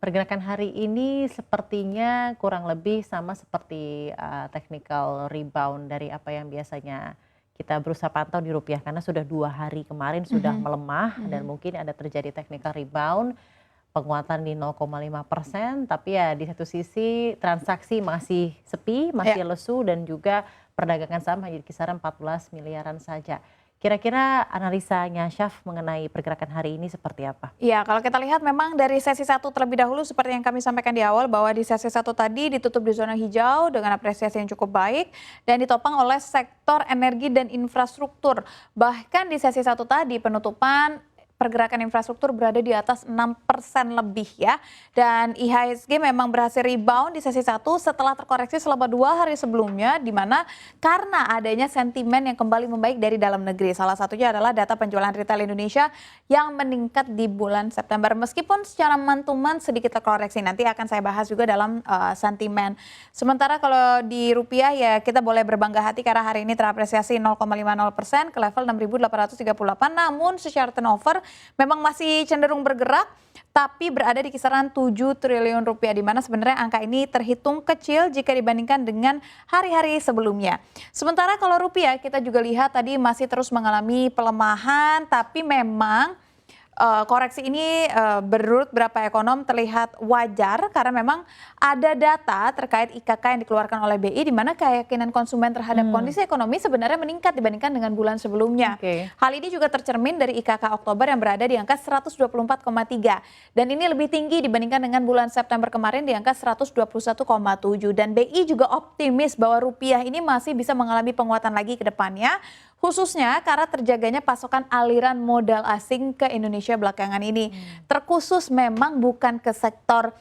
pergerakan hari ini sepertinya kurang lebih sama seperti technical rebound dari apa yang biasanya kita berusaha pantau di rupiah karena sudah 2 hari kemarin sudah Mhm melemah dan mhm. mungkin ada terjadi technical rebound penguatan di 0,5%, tapi ya di satu sisi transaksi masih sepi, Ya. masih lesu dan juga perdagangan saham hanya di kisaran 14 miliaran saja. Kira-kira analisanya Syaf mengenai pergerakan hari ini seperti apa? Iya, kalau kita lihat memang dari sesi satu terlebih dahulu seperti yang kami sampaikan di awal bahwa di sesi satu tadi ditutup di zona hijau dengan apresiasi yang cukup baik dan ditopang oleh sektor energi dan infrastruktur. Bahkan di sesi satu tadi penutupan pergerakan infrastruktur berada di atas 6% lebih ya. Dan IHSG memang berhasil rebound di sesi satu setelah terkoreksi selama 2 hari sebelumnya di mana karena adanya sentimen yang kembali membaik dari dalam negeri. Salah satunya adalah data penjualan retail Indonesia yang meningkat di bulan September. Meskipun secara month-to-month sedikit terkoreksi, nanti akan saya bahas juga dalam sentimen. Sementara kalau di rupiah ya kita boleh berbangga hati karena hari ini terapresiasi 0,50% ke level 6.838. Namun secara turnover memang masih cenderung bergerak tapi berada di kisaran 7 triliun rupiah di mana sebenarnya angka ini terhitung kecil jika dibandingkan dengan hari-hari sebelumnya. Sementara kalau rupiah kita juga lihat tadi masih terus mengalami pelemahan tapi memang koreksi ini menurut beberapa ekonom terlihat wajar karena memang ada data terkait IKK yang dikeluarkan oleh BI di mana keyakinan konsumen terhadap kondisi ekonomi sebenarnya meningkat dibandingkan dengan bulan sebelumnya. Oke. Hal ini juga tercermin dari IKK Oktober yang berada di angka 124,3 dan ini lebih tinggi dibandingkan dengan bulan September kemarin di angka 121,7 dan BI juga optimis bahwa rupiah ini masih bisa mengalami penguatan lagi ke depannya khususnya karena terjaganya pasokan aliran modal asing ke Indonesia belakangan ini. Terkhusus memang bukan ke sektor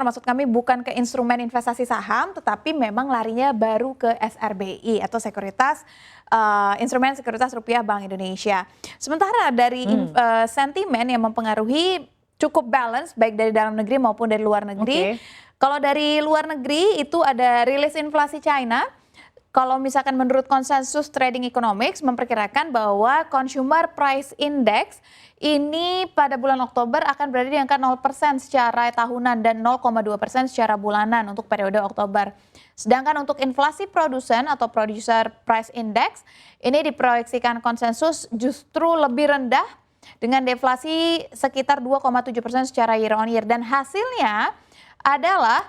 maksud kami bukan ke instrumen investasi saham tetapi memang larinya baru ke SRBI atau instrumen sekuritas rupiah Bank Indonesia. Sementara dari sentimen yang mempengaruhi cukup balance baik dari dalam negeri maupun dari luar negeri. Oke. Kalau dari luar negeri itu ada rilis inflasi China. Kalau misalkan menurut konsensus Trading Economics memperkirakan bahwa Consumer Price Index ini pada bulan Oktober akan berada di angka 0% secara tahunan dan 0,2% secara bulanan untuk periode Oktober. Sedangkan untuk inflasi produsen atau Producer Price Index ini diproyeksikan konsensus justru lebih rendah dengan deflasi sekitar 2,7% secara year on year dan hasilnya adalah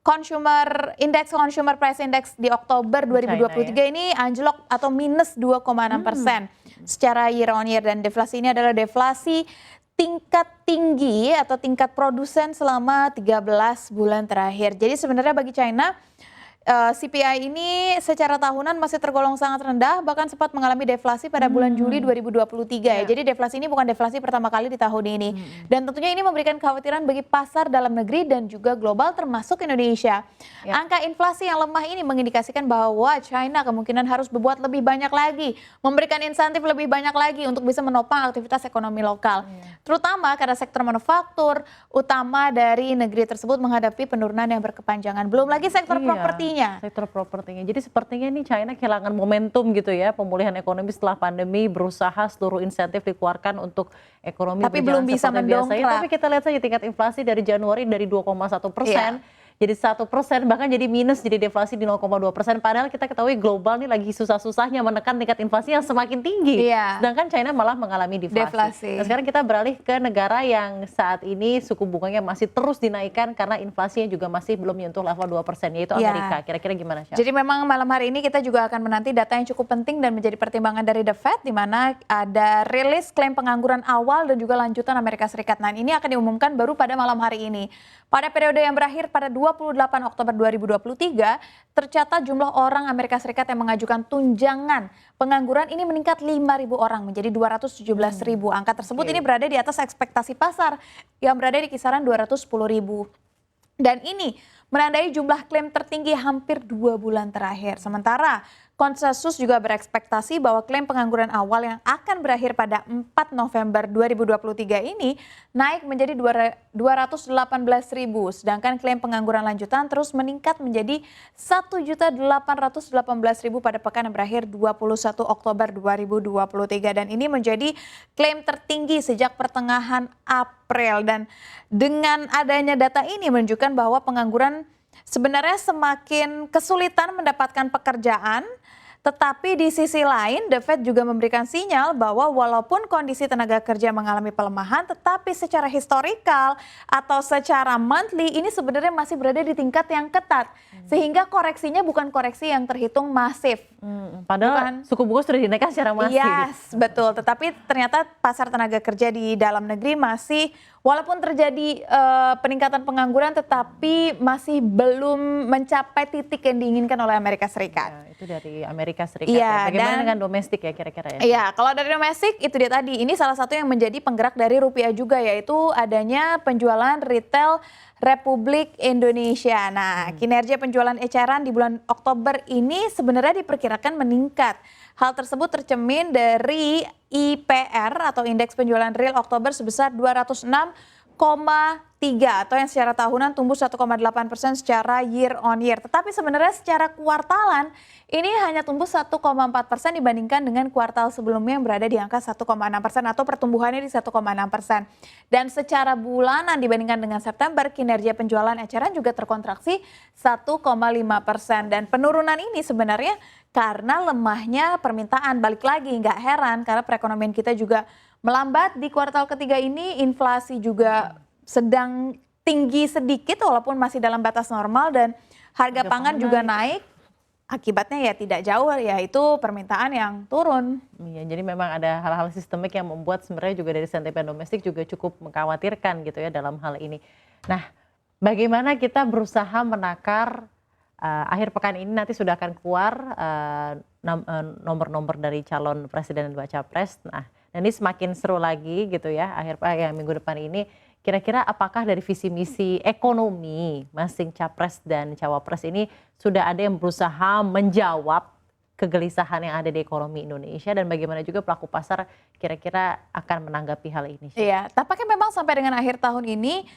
Consumer Price Index di Oktober 2023 ini anjlok atau minus 2,6% secara year on year dan deflasi ini adalah deflasi tingkat tinggi atau tingkat produsen selama 13 bulan terakhir. Jadi sebenarnya bagi China CPI ini secara tahunan masih tergolong sangat rendah, bahkan sempat mengalami deflasi pada bulan Juli 2023 ya. Jadi deflasi ini bukan deflasi pertama kali di tahun ini. Dan tentunya ini memberikan kekhawatiran bagi pasar dalam negeri dan juga global termasuk Indonesia. Angka inflasi yang lemah ini mengindikasikan bahwa China kemungkinan harus berbuat lebih banyak lagi, memberikan insentif lebih banyak lagi untuk bisa menopang aktivitas ekonomi lokal. Terutama karena sektor manufaktur utama dari negeri tersebut menghadapi penurunan yang berkepanjangan. Belum lagi sektor propertinya. Sektor propertinya. Jadi sepertinya nih China kehilangan momentum gitu ya pemulihan ekonomi setelah pandemi, berusaha seluruh insentif dikeluarkan untuk ekonomi tapi belum bisa mendongkrak. Tapi kita lihat saja tingkat inflasi dari Januari dari 2,1%. Jadi 1% bahkan jadi minus, jadi deflasi di 0,2%. Padahal kita ketahui global nih lagi susah-susahnya menekan tingkat inflasi yang semakin tinggi. Sedangkan China malah mengalami deflasi. Nah, sekarang kita beralih ke negara yang saat ini suku bunganya masih terus dinaikkan karena inflasinya juga masih belum menyentuh level 2%, yaitu Amerika. Kira-kira gimana, Syah? Jadi memang malam hari ini kita juga akan menanti data yang cukup penting dan menjadi pertimbangan dari The Fed di mana ada rilis klaim pengangguran awal dan juga lanjutan Amerika Serikat. Nah, ini akan diumumkan baru pada malam hari ini. Pada periode yang berakhir pada 28 Oktober 2023, tercatat jumlah orang Amerika Serikat yang mengajukan tunjangan pengangguran ini meningkat 5.000 orang menjadi 217.000. Angka tersebut ini berada di atas ekspektasi pasar yang berada di kisaran 210.000. Dan ini menandai jumlah klaim tertinggi hampir 2 bulan terakhir. Sementara Konsensus juga berekspektasi bahwa klaim pengangguran awal yang akan berakhir pada 4 November 2023 ini naik menjadi 218.000, sedangkan klaim pengangguran lanjutan terus meningkat menjadi 1.818.000 pada pekan yang berakhir 21 Oktober 2023, dan ini menjadi klaim tertinggi sejak pertengahan April. Dan dengan adanya data ini menunjukkan bahwa pengangguran sebenarnya semakin kesulitan mendapatkan pekerjaan. Tetapi di sisi lain, The Fed juga memberikan sinyal bahwa walaupun kondisi tenaga kerja mengalami pelemahan, tetapi secara historikal atau secara monthly ini sebenarnya masih berada di tingkat yang ketat. Sehingga koreksinya bukan koreksi yang terhitung masif. Padahal suku bunga sudah dinaikkan secara masif. Yes, betul. Tetapi ternyata pasar tenaga kerja di dalam negeri masih, walaupun terjadi peningkatan pengangguran, tetapi masih belum mencapai titik yang diinginkan oleh Amerika Serikat. Ya, itu dari Amerika Serikat. Ya. Bagaimana dengan domestik ya kira-kira ya? Iya, kalau dari domestik itu dia tadi. Ini salah satu yang menjadi penggerak dari rupiah juga, yaitu adanya penjualan retail Republik Indonesia. Nah, kinerja penjualan eceran di bulan Oktober ini sebenarnya diperkirakan meningkat. Hal tersebut tercermin dari IPR atau Indeks Penjualan Real Oktober sebesar 206,3 atau yang secara tahunan tumbuh 1,8% secara year on year. Tetapi sebenarnya secara kuartalan ini hanya tumbuh 1,4% dibandingkan dengan kuartal sebelumnya yang berada di angka 1,6% atau pertumbuhannya di 1,6%. Dan secara bulanan dibandingkan dengan September, kinerja penjualan eceran juga terkontraksi 1,5%. Dan penurunan ini sebenarnya karena lemahnya permintaan. Balik lagi, nggak heran karena perekonomian kita juga melambat di kuartal ketiga ini, inflasi juga sedang tinggi sedikit walaupun masih dalam batas normal, dan harga pangan juga naik. Akibatnya ya tidak jauh, yaitu permintaan yang turun. Iya, jadi memang ada hal-hal sistemik yang membuat sebenarnya juga dari sentimen domestik juga cukup mengkhawatirkan gitu ya dalam hal ini. Nah, bagaimana kita berusaha menakar akhir pekan ini nanti sudah akan keluar nomor-nomor dari calon presiden dan baca pres. Nah, dan ini semakin seru lagi gitu ya minggu depan ini. Kira-kira apakah dari visi misi ekonomi masing capres dan cawapres ini sudah ada yang berusaha menjawab kegelisahan yang ada di ekonomi Indonesia, dan bagaimana juga pelaku pasar kira-kira akan menanggapi hal ini? Iya, tampaknya memang sampai dengan akhir tahun ini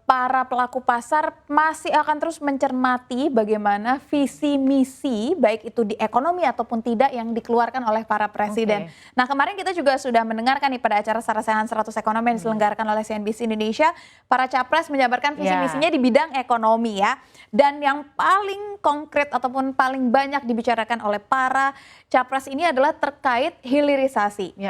para pelaku pasar masih akan terus mencermati bagaimana visi misi baik itu di ekonomi ataupun tidak yang dikeluarkan oleh para presiden. Nah, kemarin kita juga sudah mendengarkan nih pada acara Sarasehan 100 Ekonomi yang diselenggarakan oleh CNBC Indonesia, para capres menjabarkan visi misinya di bidang ekonomi ya. Dan yang paling konkret ataupun paling banyak dibicarakan oleh para capres ini adalah terkait hilirisasi.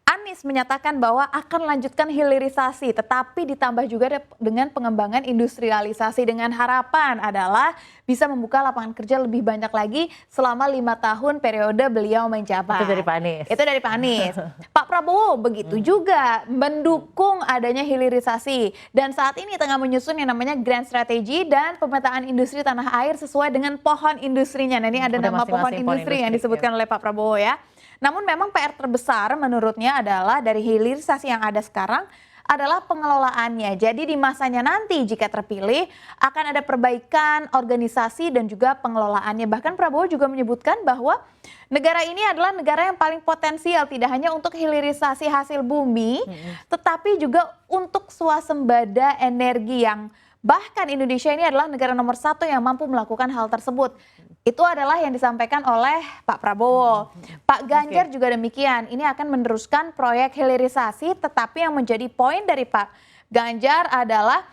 Anies menyatakan bahwa akan lanjutkan hilirisasi, tetapi ditambah juga dengan pengembangan industrialisasi dengan harapan adalah bisa membuka lapangan kerja lebih banyak lagi selama 5 tahun periode beliau menjabat. Itu dari Pak Anies. Itu dari Pak Anies. Pak Prabowo begitu juga mendukung adanya hilirisasi, dan saat ini tengah menyusun yang namanya Grand Strategy dan pemetaan industri tanah air sesuai dengan pohon industrinya. Nah, ini ada nama pohon industri yang disebutkan oleh Pak Prabowo ya. Namun memang PR terbesar menurutnya adalah dari hilirisasi yang ada sekarang adalah pengelolaannya. Jadi di masanya nanti jika terpilih akan ada perbaikan organisasi dan juga pengelolaannya. Bahkan Prabowo juga menyebutkan bahwa negara ini adalah negara yang paling potensial tidak hanya untuk hilirisasi hasil bumi, tetapi juga untuk swasembada energi yang bahkan Indonesia ini adalah negara nomor 1 yang mampu melakukan hal tersebut. Itu adalah yang disampaikan oleh Pak Prabowo. Pak Ganjar juga demikian. Ini akan meneruskan proyek hilirisasi, tetapi yang menjadi poin dari Pak Ganjar adalah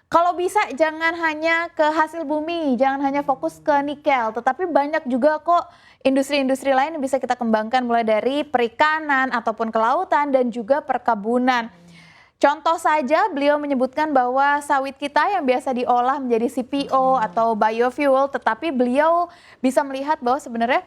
kalau bisa jangan hanya ke hasil bumi, jangan hanya fokus ke nikel, tetapi banyak juga kok industri-industri lain yang bisa kita kembangkan, mulai dari perikanan ataupun kelautan dan juga perkebunan. Contoh saja beliau menyebutkan bahwa sawit kita yang biasa diolah menjadi CPO atau biofuel, tetapi beliau bisa melihat bahwa sebenarnya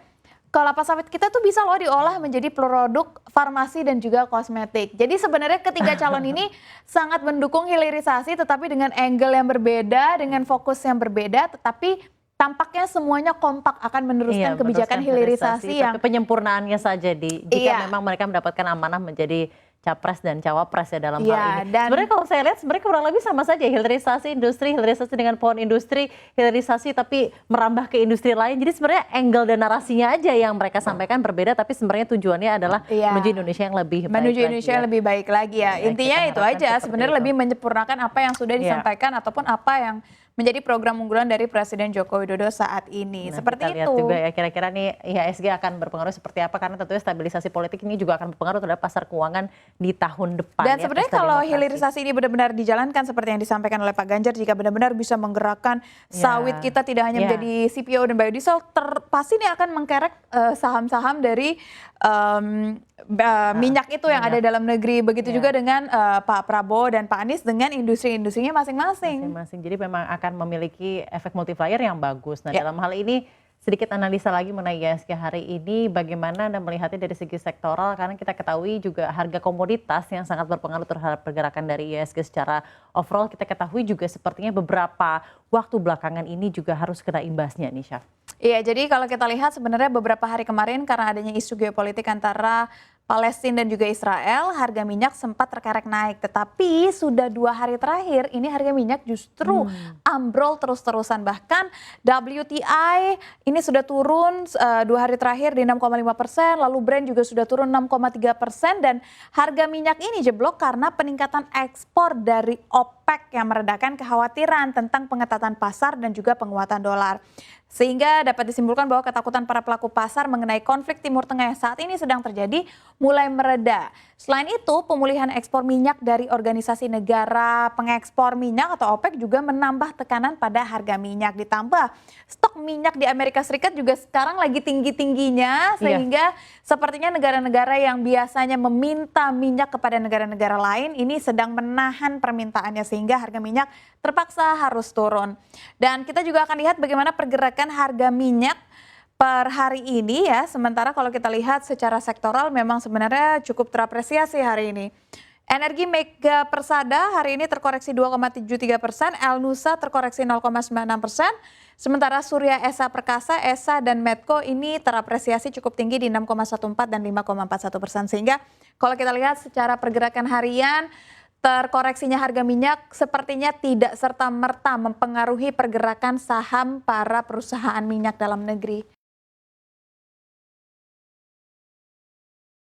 kelapa sawit kita tuh bisa loh diolah menjadi produk farmasi dan juga kosmetik. Jadi sebenarnya ketiga calon ini sangat mendukung hilirisasi, tetapi dengan angle yang berbeda, dengan fokus yang berbeda, tetapi tampaknya semuanya kompak akan meneruskan kebijakan hilirisasi yang penyempurnaannya saja jika memang mereka mendapatkan amanah menjadi capres dan cawapres ya dalam Iya, hal ini. dan Sebenarnya kalau saya lihat sebenarnya kurang lebih sama saja, hilirisasi industri, hilirisasi dengan pohon industri, hilirisasi tapi merambah ke industri lain. Jadi sebenarnya angle dan narasinya aja yang mereka sampaikan berbeda, tapi sebenarnya tujuannya adalah menuju Indonesia yang lebih baik menuju lagi Indonesia ya. yang lebih baik lagi ya. Ya, Intinya kita itu harapkan aja, seperti sebenarnya itu. lebih menyempurnakan apa yang sudah disampaikan ataupun apa yang menjadi program unggulan dari Presiden Joko Widodo saat ini. Nah, Seperti kita lihat itu. juga ya kira-kira nih IHSG akan berpengaruh seperti apa, karena tentunya stabilisasi politik ini juga akan berpengaruh terhadap pasar keuangan di tahun depan. Dan ya, sebenarnya pesta kalau demokrasi. hilirisasi ini benar-benar dijalankan seperti yang disampaikan oleh Pak Ganjar, jika benar-benar bisa menggerakkan sawit kita tidak hanya menjadi CPO dan biodiesel, pasti ini akan mengkerek saham-saham dari minyak itu yang ada dalam negeri. Begitu juga dengan Pak Prabowo dan Pak Anies dengan industri-industrinya masing-masing. Jadi memang akan memiliki efek multiplier yang bagus. Nah, dalam hal ini sedikit analisa lagi mengenai IHSG hari ini, bagaimana Anda melihatnya dari segi sektoral, karena kita ketahui juga harga komoditas yang sangat berpengaruh terhadap pergerakan dari IHSG secara overall, kita ketahui juga sepertinya beberapa waktu belakangan ini juga harus kena imbasnya nih, Syaf. Iya, jadi kalau kita lihat sebenarnya beberapa hari kemarin karena adanya isu geopolitik antara Palestina dan juga Israel, harga minyak sempat terkerek naik. Tetapi sudah 2 hari terakhir ini harga minyak justru ambrol terus-terusan. Bahkan WTI ini sudah turun 2 hari terakhir di 6,5%, lalu Brent juga sudah turun 6,3%, dan harga minyak ini jeblok karena peningkatan ekspor dari OPEC yang meredakan kekhawatiran tentang pengetatan pasar dan juga penguatan dolar. Sehingga dapat disimpulkan bahwa ketakutan para pelaku pasar mengenai konflik Timur Tengah yang saat ini sedang terjadi mulai mereda. Selain itu, pemulihan ekspor minyak dari organisasi negara pengekspor minyak atau OPEC juga menambah tekanan pada harga minyak. Ditambah stok minyak di Amerika Serikat juga sekarang lagi tinggi-tingginya, sehingga sepertinya negara-negara yang biasanya meminta minyak kepada negara-negara lain ini sedang menahan permintaannya, sehingga harga minyak terpaksa harus turun. Dan kita juga akan lihat bagaimana pergerakan harga minyak per hari ini ya. Sementara kalau kita lihat secara sektoral memang sebenarnya cukup terapresiasi hari ini. Energi Mega Persada hari ini terkoreksi 2,73%, El Nusa terkoreksi 0,96%. Sementara Surya Esa Perkasa, Esa dan Medco ini terapresiasi cukup tinggi di 6,14 dan 5,41%. Sehingga kalau kita lihat secara pergerakan harian, terkoreksinya harga minyak sepertinya tidak serta-merta mempengaruhi pergerakan saham para perusahaan minyak dalam negeri.